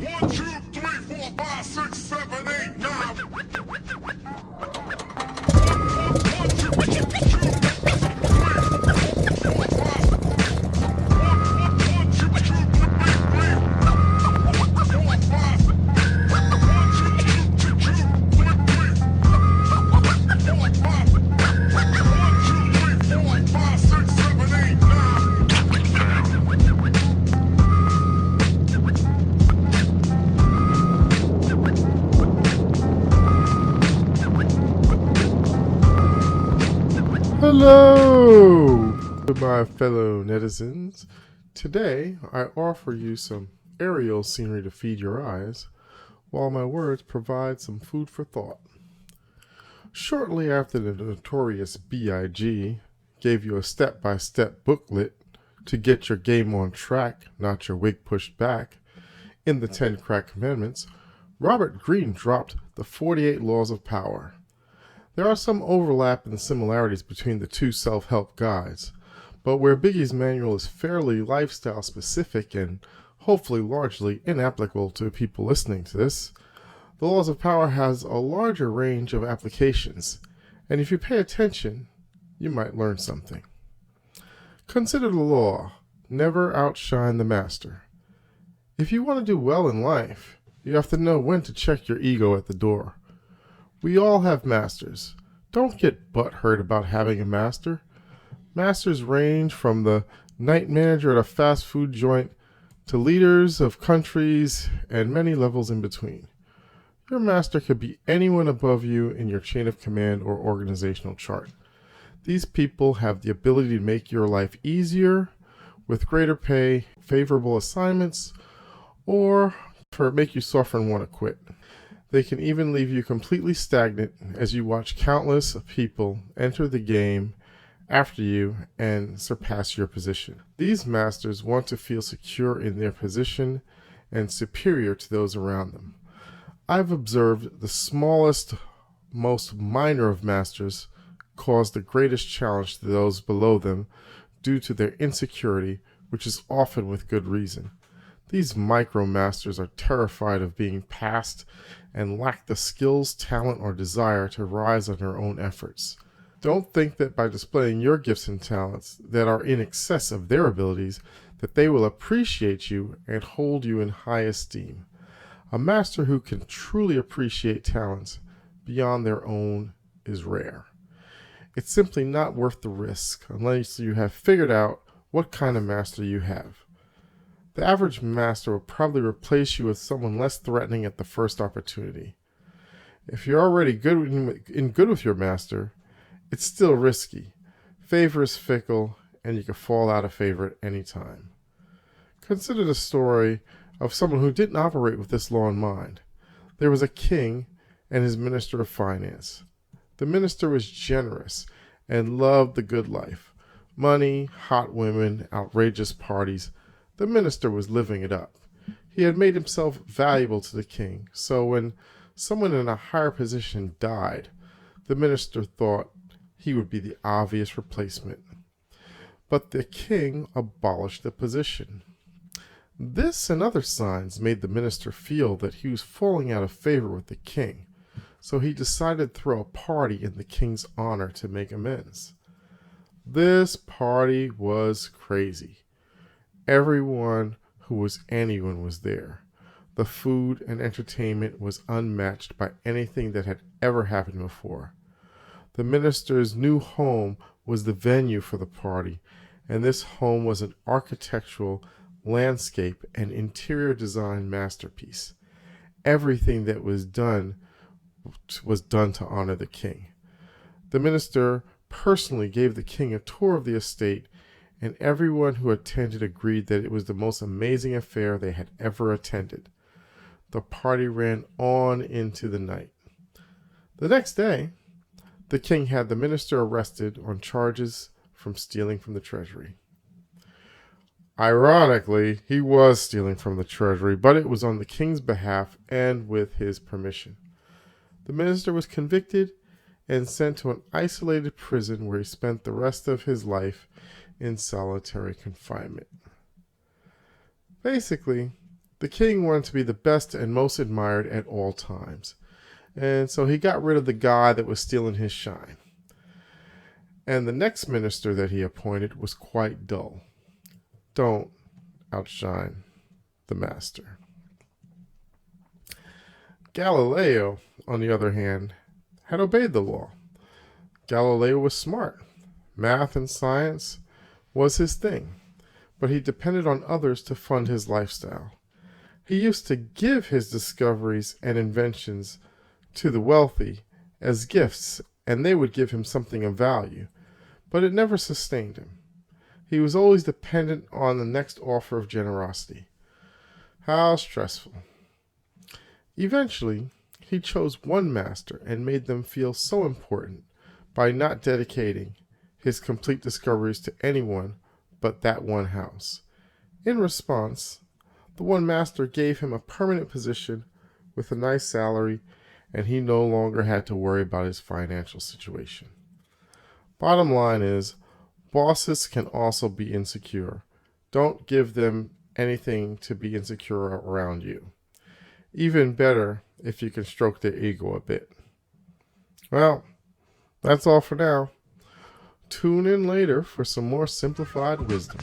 1, 2, 3, 4, 5, 6, 7, 8, 9. Hello, my fellow netizens. Today, I offer you some aerial scenery to feed your eyes, while my words provide some food for thought. Shortly after the notorious B.I.G. gave you a step-by-step booklet to get your game on track, not your wig pushed back, in the 10 Crack Commandments, Robert Greene dropped the 48 Laws of Power. There are some overlap and similarities between the two self-help guides, but where Biggie's manual is fairly lifestyle specific and hopefully largely inapplicable to people listening to this, the Laws of Power has a larger range of applications, and if you pay attention, you might learn something. Consider the law, never outshine the master. If you want to do well in life, you have to know when to check your ego at the door. We all have masters. Don't get butthurt about having a master. Masters range from the night manager at a fast food joint to leaders of countries and many levels in between. Your master could be anyone above you in your chain of command or organizational chart. These people have the ability to make your life easier with greater pay, favorable assignments, or make you suffer and want to quit. They can even leave you completely stagnant as you watch countless people enter the game after you and surpass your position. These masters want to feel secure in their position and superior to those around them. I've observed the smallest, most minor of masters cause the greatest challenge to those below them due to their insecurity, which is often with good reason. These micro-masters are terrified of being passed and lack the skills, talent, or desire to rise on their own efforts. Don't think that by displaying your gifts and talents that are in excess of their abilities, that they will appreciate you and hold you in high esteem. A master who can truly appreciate talents beyond their own is rare. It's simply not worth the risk unless you have figured out what kind of master you have. The average master will probably replace you with someone less threatening at the first opportunity. If you're already good with your master, it's still risky. Favor is fickle, and you can fall out of favor at any time. Consider the story of someone who didn't operate with this law in mind. There was a king and his minister of finance. The minister was generous and loved the good life. Money, hot women, outrageous parties. The minister was living it up. He had made himself valuable to the king, so when someone in a higher position died, the minister thought he would be the obvious replacement. But the king abolished the position. This and other signs made the minister feel that he was falling out of favor with the king, so he decided to throw a party in the king's honor to make amends. This party was crazy. Everyone who was anyone was there. The food and entertainment was unmatched by anything that had ever happened before. The minister's new home was the venue for the party, and this home was an architectural, landscape, and interior design masterpiece. Everything that was done to honor the king. The minister personally gave the king a tour of the estate, and everyone who attended agreed that it was the most amazing affair they had ever attended. The party ran on into the night. The next day, the king had the minister arrested on charges from stealing from the treasury. Ironically, he was stealing from the treasury, but it was on the king's behalf and with his permission. The minister was convicted and sent to an isolated prison where he spent the rest of his life in solitary confinement. Basically, The king wanted to be the best and most admired at all times, and so he got rid of the guy that was stealing his shine. And the next minister that he appointed was quite dull. Don't outshine the master. Galileo, on the other hand, had obeyed the law. Galileo was smart. Math and science was his thing, but he depended on others to fund his lifestyle. He used to give his discoveries and inventions to the wealthy as gifts, and they would give him something of value, but it never sustained him. He was always dependent on the next offer of generosity. How stressful. Eventually, he chose one master and made them feel so important by not dedicating his complete discoveries to anyone but that one house. In response, the one master gave him a permanent position with a nice salary, and he no longer had to worry about his financial situation. Bottom line is, bosses can also be insecure. Don't give them anything to be insecure around you. Even better if you can stroke their ego a bit. Well, that's all for now. Tune in later for some more simplified wisdom.